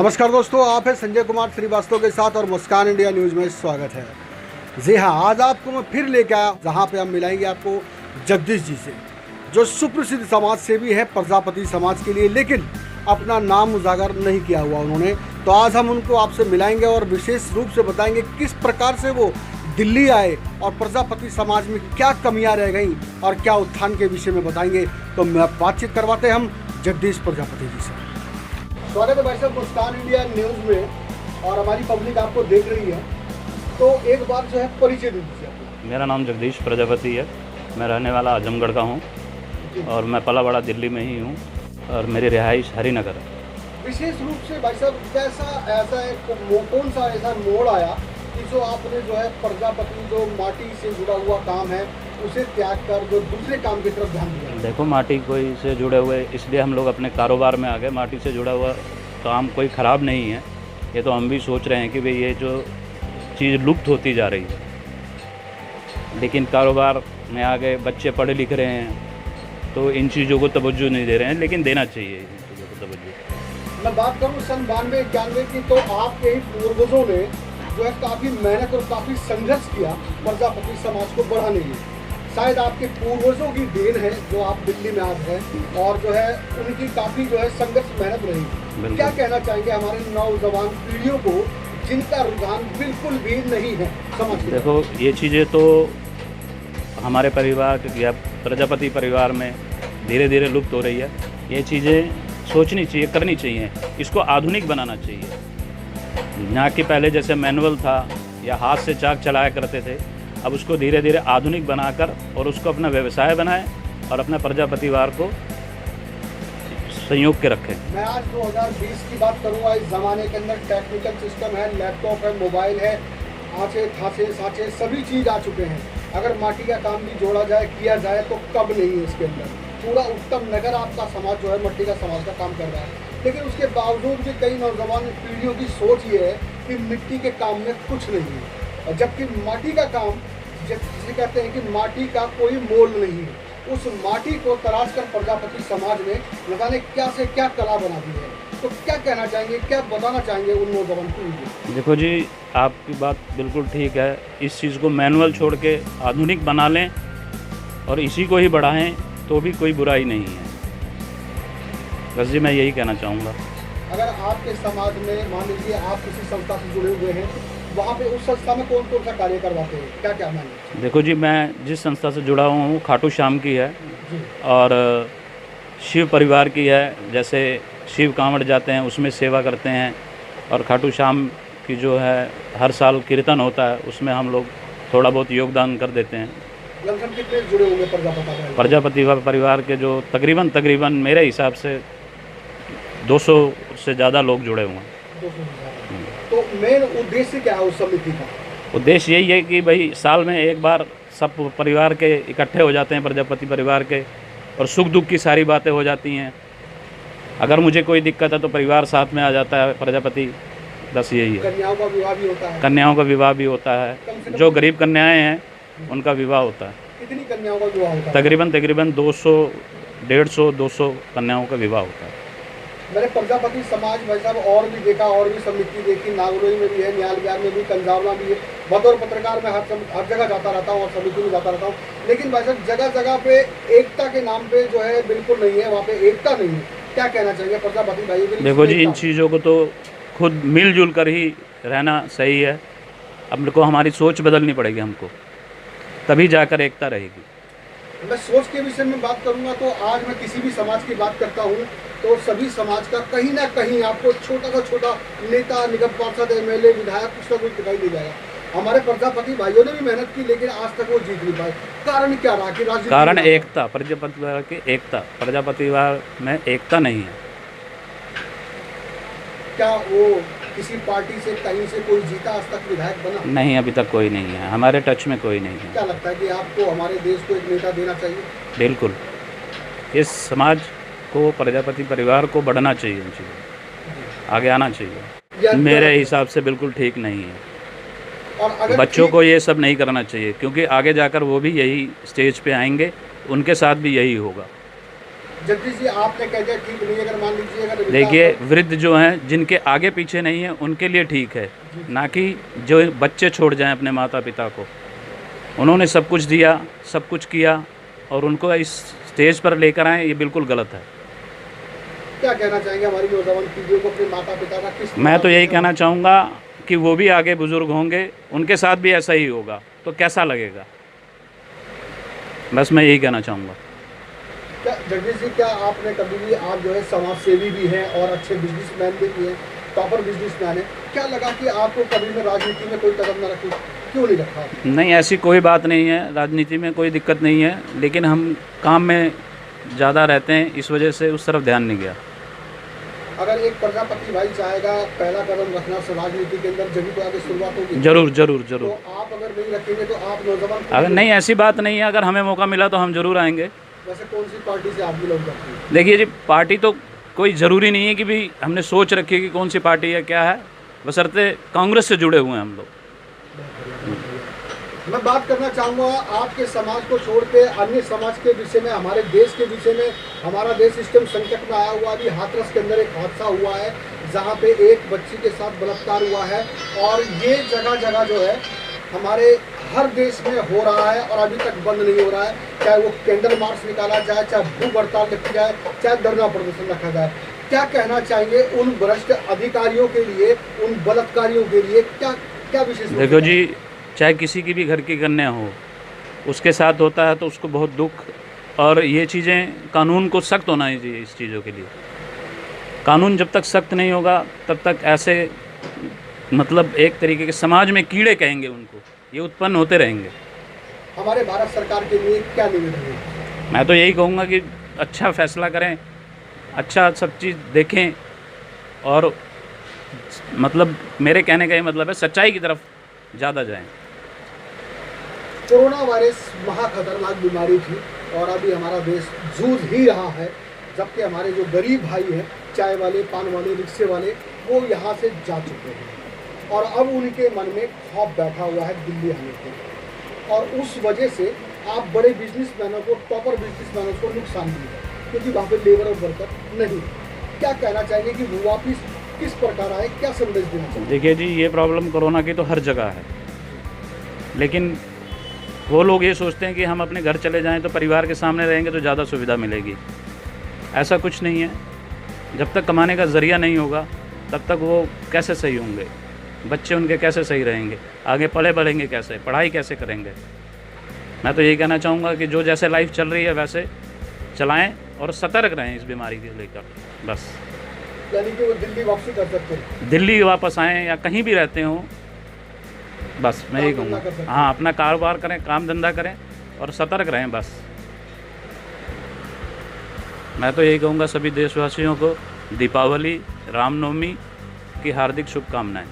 नमस्कार दोस्तों, आप हैं संजय कुमार श्रीवास्तव के साथ और मुस्कान इंडिया न्यूज़ में स्वागत है। जी हाँ, आज आपको मैं फिर लेकर आया जहाँ पे हम मिलाएंगे आपको जगदीश जी से, जो सुप्रसिद्ध समाज सेवी है प्रजापति समाज के लिए, लेकिन अपना नाम उजागर नहीं किया हुआ उन्होंने। तो आज हम उनको आपसे मिलाएंगे और विशेष रूप से बताएंगे किस प्रकार से वो दिल्ली आए और प्रजापति समाज में क्या कमियाँ रह गई और क्या उत्थान के विषय में बताएंगे। तो मैं बातचीत करवाते हम जगदीश प्रजापति जी से। स्वागत है भाई साहब मुस्कान इंडिया न्यूज़ में, और हमारी पब्लिक आपको देख रही है, तो एक बार जो है परिचय दे दीजिए। मेरा नाम जगदीश प्रजापति है। मैं रहने वाला आजमगढ़ का हूँ और मैं पला बड़ा दिल्ली में ही हूँ और मेरी रिहाइश हरिनगर है। विशेष रूप से भाई साहब कैसा ऐसा है, कौन सा ऐसा मोड़ आया कि जो आपने जो है प्रजापति जो माटी से जुड़ा हुआ काम है उसे त्याग कर जो दूसरे काम की तरफ ध्यान दिया? देखो, माटी कोई से जुड़े हुए इसलिए हम लोग अपने कारोबार में आ गए। माटी से जुड़ा हुआ काम कोई ख़राब नहीं है। ये तो हम भी सोच रहे हैं कि भाई ये जो चीज़ लुप्त होती जा रही है, लेकिन कारोबार में आ गए, बच्चे पढ़े लिख रहे हैं तो इन चीज़ों को तवज्जो नहीं दे रहे हैं, लेकिन देना चाहिए इन चीज़ों को तवज्जो। मैं बात करूँ सन 92-91 की, तो आपके ही पूर्वजों ने जो है काफ़ी मेहनत और काफ़ी संघर्ष किया प्रजापति समाज को बढ़ाने के लिए। शायद आपके पूर्वजों की देन है जो आप दिल्ली में आज हैं, और जो है उनकी काफ़ी जो है संघर्ष मेहनत रही। क्या कहना चाहेंगे हमारे नौजवान पीढ़ियों को जिनका रुझान बिल्कुल भी नहीं है समाज के? देखो, ये चीज़ें तो हमारे परिवार या प्रजापति परिवार में धीरे धीरे लुप्त हो रही है। ये चीज़ें सोचनी चाहिए, करनी चाहिए, इसको आधुनिक बनाना चाहिए। ना कि पहले जैसे मैनुअल था या हाथ से चाक चलाया करते थे, अब उसको धीरे धीरे आधुनिक बनाकर और उसको अपना व्यवसाय बनाएं और अपना प्रजापतिवार को संयोग के रखें। मैं आज 2020 की बात करूँगा। इस ज़माने के अंदर टेक्निकल सिस्टम है, लैपटॉप है, मोबाइल है, आँचे थाचे साँचे सभी चीज़ आ चुके हैं। अगर माटी का काम भी जोड़ा जाए, किया जाए तो कब नहीं है इसके अंदर। पूरा उत्तम नगर आपका समाज जो है मट्टी का समाज का काम कर रहा है, लेकिन उसके बावजूद भी कई नौजवान पीढ़ियों की सोच ये है कि मिट्टी के काम में कुछ नहीं है, और जबकि माटी का काम जिसे कहते हैं कि माटी का कोई मोल नहीं है। उस माटी को तराश कर प्रजापति समाज ने न जाने क्या से क्या कला बना दी है। तो क्या कहना चाहेंगे, क्या बताना चाहेंगे उन नौजवान पीढ़ी को? देखो जी, आपकी बात बिल्कुल ठीक है। इस चीज़ को मैनुअल छोड़ के आधुनिक बना लें और इसी को ही बढ़ाएं तो भी कोई बुराई नहीं है। बस जी, मैं यही कहना चाहूँगा। अगर आपके समाज में मान लीजिए आप किसी संस्था से जुड़े हुए हैं, वहाँ पे उस संस्था में कौन कौन सा कार्य करवाते हैं, क्या क्या माने? देखो जी, मैं जिस संस्था से जुड़ा हुआ हूँ खाटू श्याम की है और शिव परिवार की है। जैसे शिव कांवड़ जाते हैं उसमें सेवा करते हैं, और खाटू श्याम की जो है हर साल कीर्तन होता है उसमें हम लोग थोड़ा बहुत योगदान कर देते हैं। लगभग कितने जुड़े होंगे प्रजापति परिवार के जो तकरीबन मेरे हिसाब से 200 से ज़्यादा लोग जुड़े हुए हैं। तो मेन उद्देश्य क्या है उस समिति का? उद्देश्य यही है कि भाई साल में एक बार सब परिवार के इकट्ठे हो जाते हैं, प्रजापति परिवार के, और सुख दुख की सारी बातें हो जाती हैं। अगर मुझे कोई दिक्कत है तो परिवार साथ में आ जाता है प्रजापति। बस यही है। कन्याओं का विवाह भी होता है? कन्याओं का विवाह भी होता है, जो गरीब कन्याएँ हैं उनका विवाह होता है। कितनी कन्याओं का विवाह होता है? तकरीबन 200, 150, 200 कन्याओं का विवाह होता है। मैंने प्रजापति समाज भाई साहब और भी देखा, और भी समिति देखी, नागलोई में भी है, न्याल विहार में भी, कंजावला भी है। बतौर पत्रकार में हर जगह जाता रहता हूँ और समिति में जाता रहता हूँ, लेकिन भाई साहब जगह जगह पे एकता के नाम पे जो है बिल्कुल नहीं है, वहाँ पे एकता नहीं है। क्या कहना चाहिए प्रजापति भाई? देखो जी, इन चीज़ों को तो खुद मिलजुल कर ही रहना सही है। अब को हमारी सोच बदलनी पड़ेगी हमको, तभी जाकर एकता रहेगी। मैं सोच के विषय में बात करूंगा तो आज मैं किसी भी समाज की बात करता हूं तो सभी समाज का कहीं ना कहीं आपको छोटा सा छोटा नेता, निगम पार्षद, एमएलए, विधायक कुछ ना कुछ दिखाई दे जाएगा। हमारे प्रजापति भाइयों ने भी मेहनत की, लेकिन आज तक वो जीत नहीं पाए। कारण क्या रहा कि राजनीति? कारण एकता, प्रजापतिवार की एकता। प्रजापतिवार में एकता नहीं है। क्या वो किसी पार्टी से कहीं से कोई जीता आज तक विधायक बना? नहीं, अभी तक कोई नहीं है, हमारे टच में कोई नहीं है। क्या लगता है कि आपको हमारे देश को एक नेता देना चाहिए? बिल्कुल, इस समाज को, प्रजापति परिवार को बढ़ना चाहिए, इन चीज़ों आगे आना चाहिए। मेरे हिसाब से बिल्कुल ठीक नहीं है, और अगर बच्चों को ये सब नहीं करना चाहिए, क्योंकि आगे जाकर वो भी यही स्टेज पे आएंगे, उनके साथ भी यही होगा। जगदीश जी आपने कह दिया ठीक नहीं है, अगर मान लीजिए अगर देखिए वृद्ध जो हैं जिनके आगे पीछे नहीं है उनके लिए ठीक है, ना कि जो बच्चे छोड़ जाएं अपने माता पिता को। उन्होंने सब कुछ दिया, सब कुछ किया और उनको इस स्टेज पर लेकर आए, ये बिल्कुल गलत है। क्या कहना चाहेंगे हमारी नौजवान पीढ़ियों को अपने माता पिता का किस मैं तो यही कहना चाहूँगा कि वो भी आगे बुज़ुर्ग होंगे, उनके साथ भी ऐसा ही होगा तो कैसा लगेगा, बस मैं यही कहना चाहूँगा। क्या जगदीश जी क्या आपने कभी भी, आप जो है समाज सेवी भी हैं और अच्छे बिजनेसमैन भी हैं, टॉपर बिजनेसमैन हैं, क्या लगा कि आपको कभी भी राजनीति में कोई कदम न रखी, क्यों नहीं रखा? नहीं, ऐसी कोई बात नहीं है, राजनीति में कोई दिक्कत नहीं है, लेकिन हम काम में ज़्यादा रहते हैं, इस वजह से उस तरफ ध्यान नहीं गया। अगर एक प्रजापति भाई चाहेगा पहला कदम रखना राजनीति के अंदर, जब तो आगे शुरुआत होगी। जरूर जरूर जरूर। तो आप अगर नहीं रखेंगे तो आप नौजवान, अगर नहीं, ऐसी बात नहीं है, अगर हमें मौका मिला तो हम जरूर आएंगे। वैसे कौन सी पार्टी से आप बिलोंग करते हैं? देखिए जी, पार्टी तो कोई ज़रूरी नहीं है कि भी हमने सोच रखी है कि कौन सी पार्टी है क्या है, बशर्ते कांग्रेस से जुड़े हुए हैं हम लोग। मैं बात करना चाहूँगा आपके समाज को छोड़ के अन्य समाज के विषय में, हमारे देश के विषय में। हमारा देश इस टाइम संकट में आया हुआ। अभी हाथरस के अंदर एक हादसा हुआ है जहाँ पे एक बच्ची के साथ बलात्कार हुआ है, और ये जगह जगह जो है हमारे हर देश में हो रहा है और अभी तक बंद नहीं हो रहा है। चाहे वो कैंडल मार्च निकाला जाए, चाहे भूख हड़ताल रखी जाए, चाहे धरना प्रदर्शन रखा जाए। क्या कहना चाहेंगे उन भ्रष्ट अधिकारियों के लिए, उन बलात्कारियों के लिए? क्या क्या विशेष? देखो जी, चाहे किसी की भी घर की कन्या हो, उसके साथ होता है तो उसको बहुत दुख, और ये चीज़ें कानून को सख्त होना ही चाहिए इस चीज़ों के लिए। कानून जब तक सख्त नहीं होगा तब तक ऐसे मतलब एक तरीके के समाज में कीड़े कहेंगे उनको, ये उत्पन्न होते रहेंगे। हमारे भारत सरकार के लिए क्या निवेदन है? मैं तो यही कहूँगा कि अच्छा फैसला करें, अच्छा सब चीज़ देखें, और मतलब मेरे कहने का ये मतलब है सच्चाई की तरफ ज़्यादा जाएं। कोरोना वायरस महा खतरनाक बीमारी थी और अभी हमारा देश जूझ ही रहा है, जबकि हमारे जो गरीब भाई हैं, चाय वाले, पान वाले, रिक्शे वाले, वो यहाँ से जा चुके हैं और अब उनके मन में खौफ बैठा हुआ है दिल्ली आने के। और उस वजह से आप बड़े बिजनेसमैनों को, टॉपर बिजनेसमैनों को नुकसान भी है, क्योंकि वहाँ पे लेबर और वर्कर नहीं। क्या कहना चाहिए कि वो वापिस किस प्रकार आए, क्या संदेश देना चाहिए? देखिए जी, ये प्रॉब्लम कोरोना की तो हर जगह है, लेकिन वो लोग ये सोचते हैं कि हम अपने घर चले जाएं तो परिवार के सामने रहेंगे तो ज़्यादा सुविधा मिलेगी। ऐसा कुछ नहीं है। जब तक कमाने का ज़रिया नहीं होगा तब तक वो कैसे सही होंगे, बच्चे उनके कैसे सही रहेंगे, आगे पले बढ़ेंगे कैसे, पढ़ाई कैसे करेंगे। मैं तो यही कहना चाहूँगा कि जो जैसे लाइफ चल रही है वैसे चलाएं और सतर्क रहें इस बीमारी को लेकर, बस। यानी कि वो दिल्ली वापसी कर सकते हैं, दिल्ली वापस आएँ या कहीं भी रहते हों, बस मैं यही कहूँगा। हाँ, अपना कारोबार करें, काम धंधा करें और सतर्क रहें, बस। मैं तो यही कहूँगा सभी देशवासियों को दीपावली, रामनवमी की हार्दिक शुभकामनाएं।